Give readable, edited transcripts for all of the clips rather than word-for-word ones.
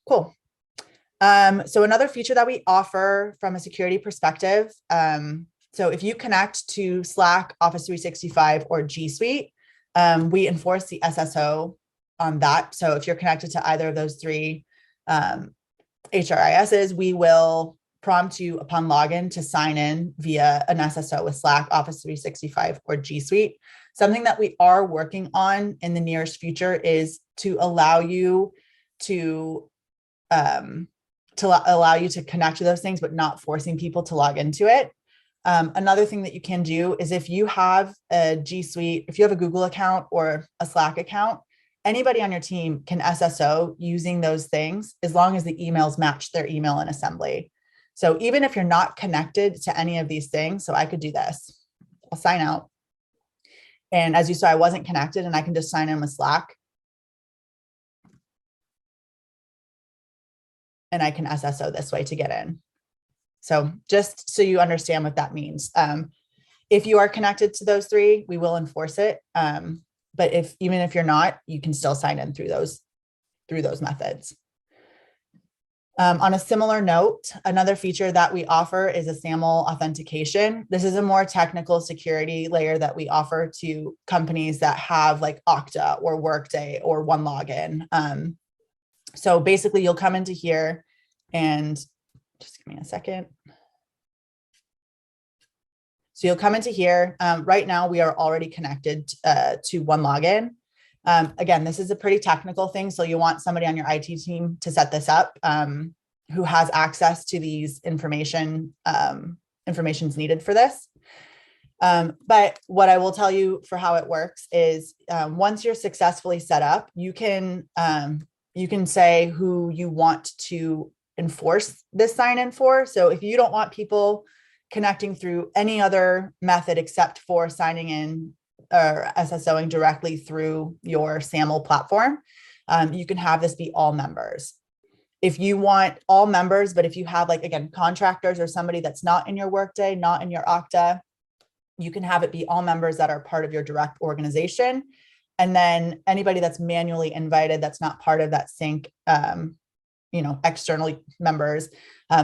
Cool. So another feature that we offer from a security perspective, so if you connect to Slack, Office 365, or G Suite, we enforce the SSO on that. So if you're connected to either of those three HRISs, we will prompt you upon login to sign in via an SSO with Slack, Office 365, or G Suite. Something that we are working on in the nearest future is to allow you to allow you to connect to those things, but not forcing people to log into it. Another thing that you can do is if you have a G Suite, if you have a Google account or a Slack account, anybody on your team can SSO using those things as long as the emails match their email in assembly. So even if you're not connected to any of these things, so I could do this, I'll sign out. And as you saw, I wasn't connected and I can just sign in with Slack. And I can SSO this way to get in. So just so you understand what that means. If you are connected to those three, we will enforce it. But even if you're not, you can still sign in through those methods. On a similar note, another feature that we offer is a SAML authentication. This is a more technical security layer that we offer to companies that have like Okta or Workday or OneLogin. So basically you'll come into here and just give me a second. So you'll come into here. Right now we are already connected to OneLogin. Again, this is a pretty technical thing. So you want somebody on your IT team to set this up who has access to these information's needed for this. But what I will tell you for how it works is once you're successfully set up, you can say who you want to enforce this sign in for. So if you don't want people connecting through any other method except for signing in or SSOing directly through your SAML platform, you can have this be all members. If you want all members, but if you have like, again, contractors or somebody that's not in your Workday, not in your Okta, you can have it be all members that are part of your direct organization. And then anybody that's manually invited, that's not part of that sync, externally members,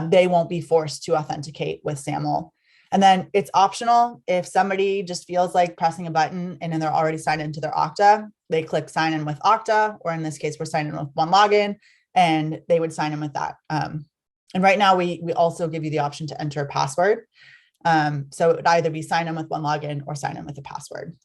they won't be forced to authenticate with SAML. And then it's optional. If somebody just feels like pressing a button and then they're already signed into their Okta, they click sign in with Okta, or in this case, we're signing in with OneLogin, and they would sign in with that. And right now we also give you the option to enter a password. So it would either be sign in with OneLogin or sign in with a password.